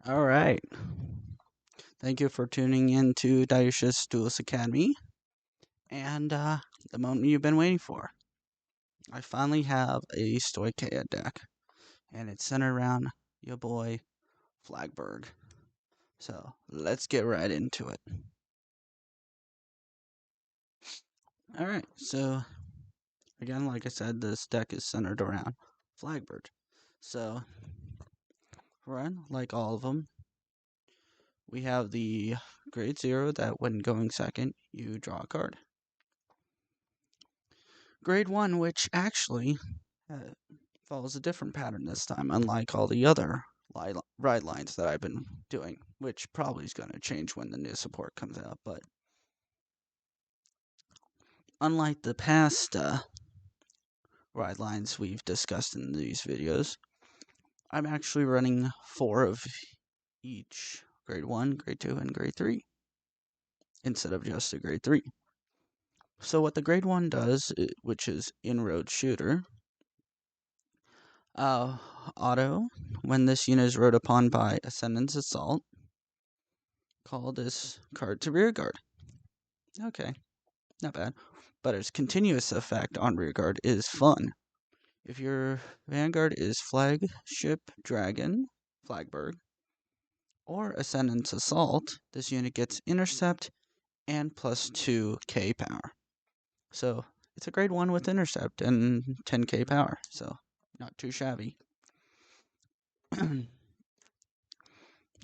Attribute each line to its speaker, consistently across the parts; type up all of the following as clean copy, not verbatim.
Speaker 1: All right. Thank you for tuning in to Diosh's Duelist Academy and the moment you've been waiting for. I finally have a Stoicheia deck, and it's centered around your boy Flagburg. So let's get right into it. All right. So again, like I said, this deck is centered around Flagburg. So run like all of them. We have the grade 0 that when going second, you draw a card. Grade 1, which actually uh, follows a different pattern this time, unlike all the other ride lines that I've been doing, which probably is going to change when the new support comes out. But unlike the past ride lines we've discussed in these videos, I'm actually running 4 of each grade 1, grade 2, and grade 3 instead of just a grade 3. So, what the grade 1 does, which is Inroad Shooter, uh, auto, when this unit is rode upon by Ascendant's Assault, call this card to rearguard. Okay, not bad. But its continuous effect on rearguard is fun. If your vanguard is Flagship Dragon, Flagburg, or Ascendant's Assault, this unit gets Intercept and plus 2k power. So it's a grade 1 with Intercept and 10k power, so not too shabby.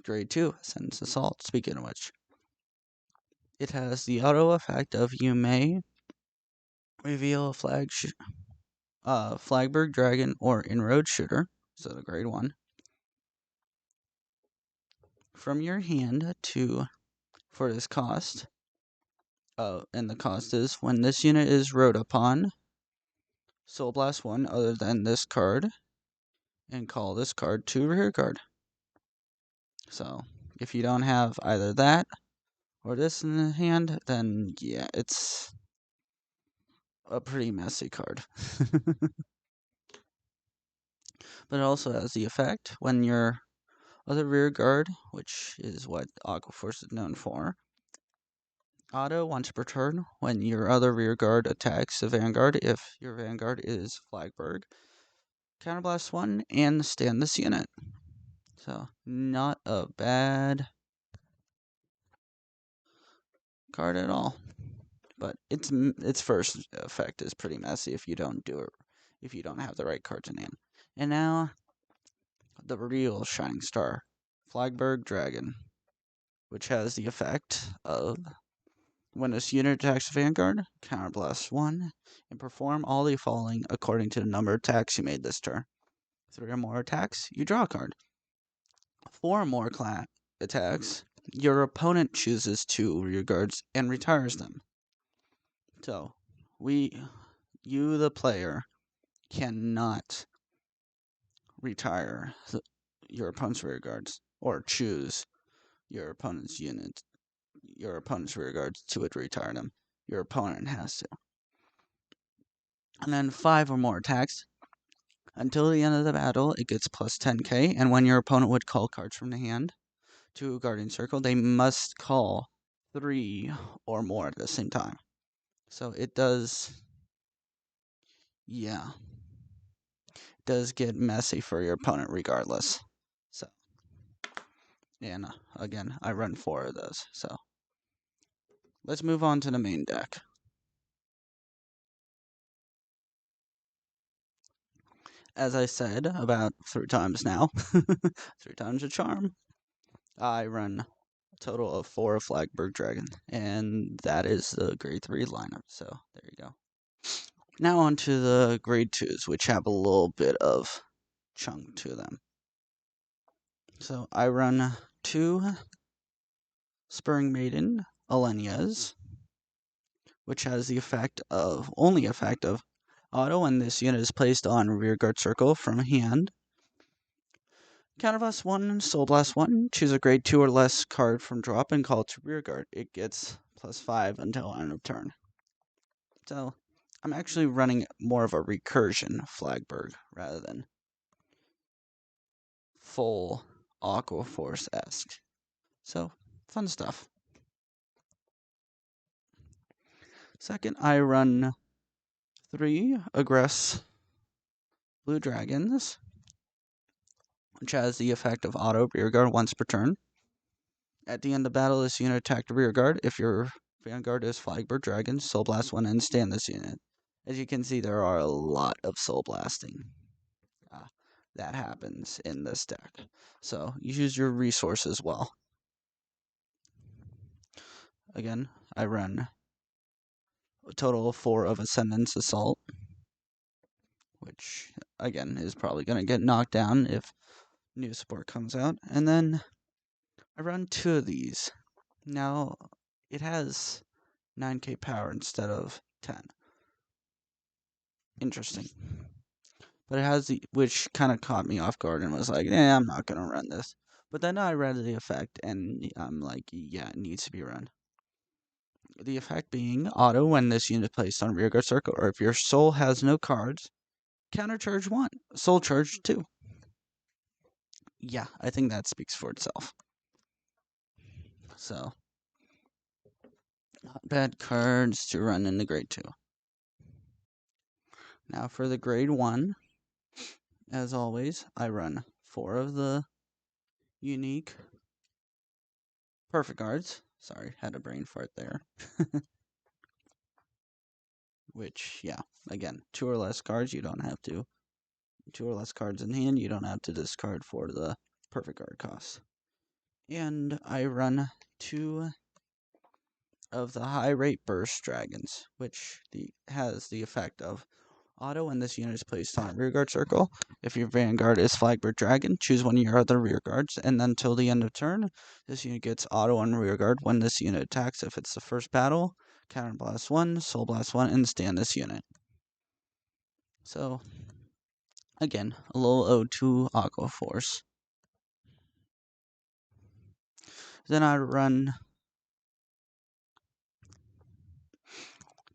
Speaker 1: Grade 2, Ascendant's Assault, speaking of which. It has the auto effect of you may reveal a Flagburg Dragon or Inroad Shooter, so the grade 1, from your hand to for this cost. And the cost is when this unit is rode upon, Soul Blast 1 other than this card, and call this card to rearguard. So if you don't have either that or this in the hand, then yeah, it's a pretty messy card. But it also has the effect when your other rear guard, which is what Aqua Force is known for, auto once per turn when your other rear guard attacks the vanguard. If your vanguard is Flagburg, counterblast 1 and stand this unit. So not a bad card at all. But its first effect is pretty messy if you don't do it, if you don't have the right cards in hand. And now the real shining star, Flagburg Dragon, which has the effect of when this unit attacks Vanguard, counterblast 1, and perform all the following according to the number of attacks you made this turn. 3 or more attacks, you draw a card. 4 or more attacks, your opponent chooses 2 rear guards and retires them. So, you the player, cannot retire your opponent's rear guards or choose your opponent's rear guards to retire them. Your opponent has to. And then 5 or more attacks. Until the end of the battle, it gets plus 10k, and when your opponent would call cards from the hand to a Guardian Circle, they must call 3 or more at the same time. So it does, yeah, it does get messy for your opponent regardless. So, and again, I run 4 of those. So, let's move on to the main deck. As I said about 3 times now, 3 times a charm, I run a total of 4 Flagburg Dragon, and that is the grade 3 lineup, so there you go. Now on to the grade 2s, which have a little bit of chunk to them. So I run 2 Spurring Maiden Alenias, which has the only effect of auto when this unit is placed on rearguard circle from hand. Counterblast 1, Soul Blast 1, choose a grade 2 or less card from drop and call it to rearguard. It gets plus 5 until end of turn. So, I'm actually running more of a recursion Flagburg rather than full Aqua Force-esque. So, fun stuff. Second, I run 3 Aggress Blue Dragons, which has the effect of auto rearguard once per turn. At the end of battle, this unit attacked rearguard. If your Vanguard is Flagburg Dragon, Soul Blast 1 and stand this unit. As you can see, there are a lot of Soul Blasting that happens in this deck. So, use your resources well. Again, I run a total of 4 of Ascendance Assault, which, again, is probably going to get knocked down if new support comes out. And then I run 2 of these. Now, it has 9k power instead of 10. Interesting. But it has which kind of caught me off guard and was like, I'm not going to run this. But then I read the effect and I'm like, yeah, it needs to be run. The effect being auto when this unit is placed on rearguard circle, or if your soul has no cards, countercharge 1, soul charge 2. Yeah, I think that speaks for itself. So, not bad cards to run in the grade 2. Now for the grade 1, as always, I run 4 of the unique perfect cards. Sorry, had a brain fart there. Which, yeah, again, 2 or less cards, you don't have to. 2 or less cards in hand, you don't have to discard for the perfect card cost. And I run 2 of the high rate burst dragons, which has the effect of auto when this unit is placed on a rearguard circle. If your Vanguard is Flagburg Dragon, choose one of your other rearguards, and then till the end of turn, this unit gets auto on rearguard when this unit attacks. If it's the first battle, Counter Blast 1, Soul Blast 1, and stand this unit. So, again, a little ode to Aqua Force. Then I run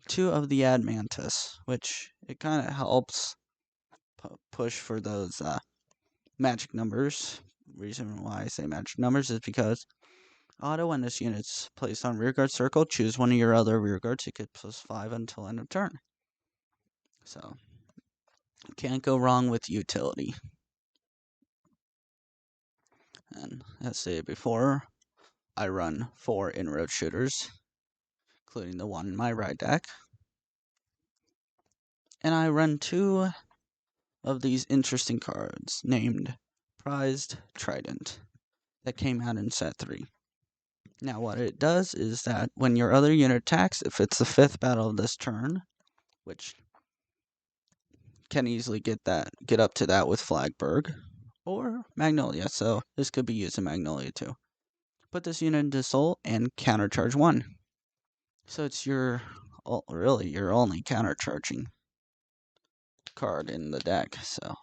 Speaker 1: 2 of the Admantis, which it kind of helps push for those magic numbers. Reason why I say magic numbers is because auto when this unit's placed on rearguard circle, choose one of your other rearguards. You get +5 until end of turn. So, can't go wrong with utility. And as stated before, I run 4 inroad shooters, including the one in my right deck. And I run 2 of these interesting cards named Prized Trident that came out in set 3. Now what it does is that when your other unit attacks, if it's the 5th battle of this turn, which can easily get up to that with Flagburg or Magnolia, so this could be used in Magnolia too. Put this unit into Soul and countercharge 1. So it's really your only countercharging card in the deck, so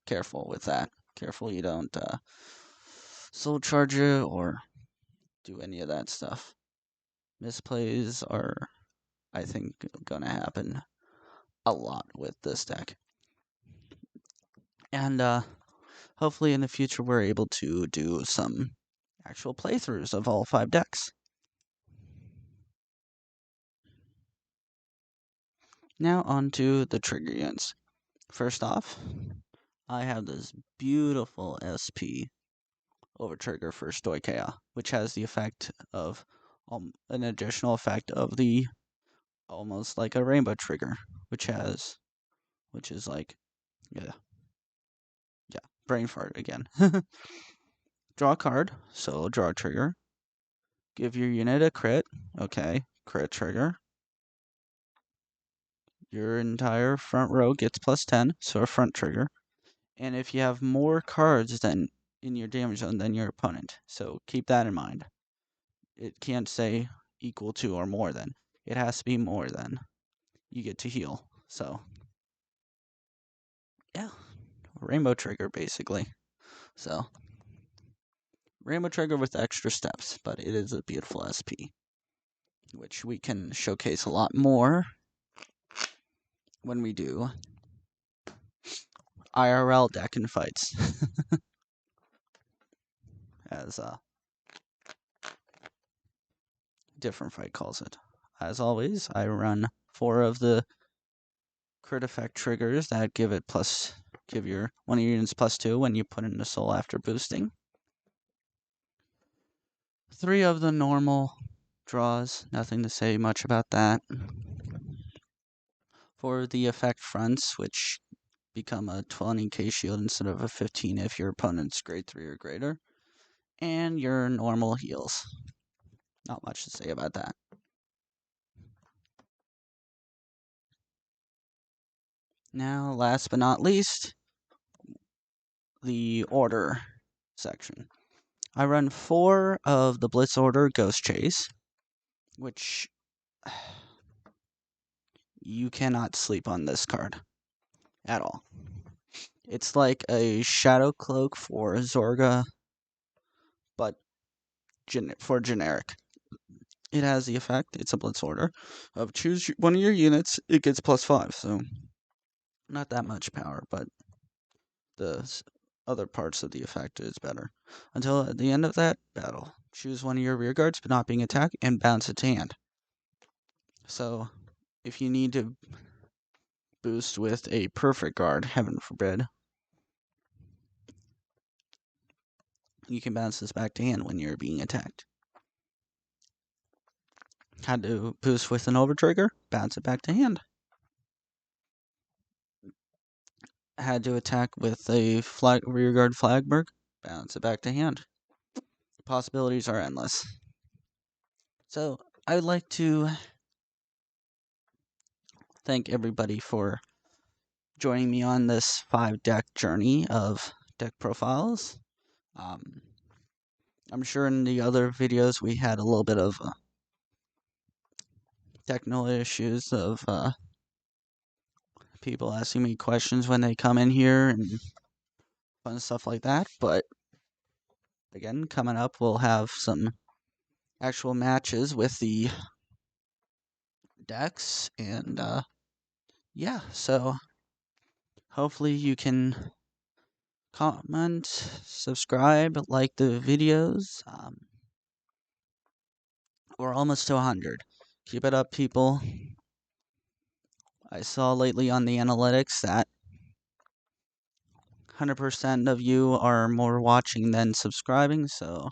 Speaker 1: careful with that. Careful you don't soul charge it or do any of that stuff. Misplays are, I think, gonna happen a lot with this deck. And hopefully in the future we're able to do some actual playthroughs of all 5 decks. Now on to the trigger units. First off, I have this beautiful SP over trigger for Stoicheia, which has the effect of an additional effect of the almost like a rainbow trigger, which is like, yeah, brain fart again. Draw a card, so draw a trigger. Give your unit a crit, okay, crit trigger. Your entire front row gets +10, so a front trigger. And if you have more cards than in your damage zone than your opponent, so keep that in mind. It can't say equal to or more than. It has to be more than. You get to heal. So, yeah, rainbow trigger basically. So, rainbow trigger with extra steps, but it is a beautiful SP, which we can showcase a lot more when we do IRL deck and fights. as different fight calls it. As always, I run 4 of the crit effect triggers that give your one of your units +2 when you put in a soul after boosting. 3 of the normal draws, nothing to say much about that. For the effect fronts, which become a 20k shield instead of a 15 if your opponent's grade 3 or greater. And your normal heals. Not much to say about that. Now, last but not least, the order section. I run 4 of the Blitz Order Ghost Chase, which you cannot sleep on this card at all. It's like a Shadow Cloak for Zorga, but for generic. It has the effect, it's a Blitz Order, of choose one of your units, it gets +5, so not that much power, but the other parts of the effect is better. Until at the end of that battle, choose one of your rear guards but not being attacked and bounce it to hand. So, if you need to boost with a perfect guard, heaven forbid, you can bounce this back to hand when you're being attacked. Had to boost with an overtrigger, bounce it back to hand. Had to attack with a rearguard Flagburg, bounce it back to hand. Possibilities are endless. So, I would like to thank everybody for joining me on this 5-deck journey of deck profiles. I'm sure in the other videos we had a little bit of technical issues of people asking me questions when they come in here and fun stuff like that. But again, coming up, we'll have some actual matches with the decks, and yeah, so hopefully you can comment, subscribe, like the videos. We're almost to 100. Keep it up, people. I saw lately on the analytics that 100% of you are more watching than subscribing, so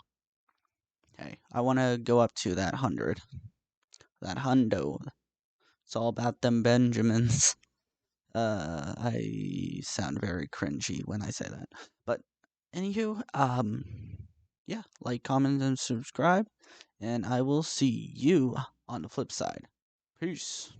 Speaker 1: hey, I want to go up to that 100. That hundo. It's all about them Benjamins. I sound very cringy when I say that. But anywho, yeah, like, comment, and subscribe, and I will see you on the flip side. Peace.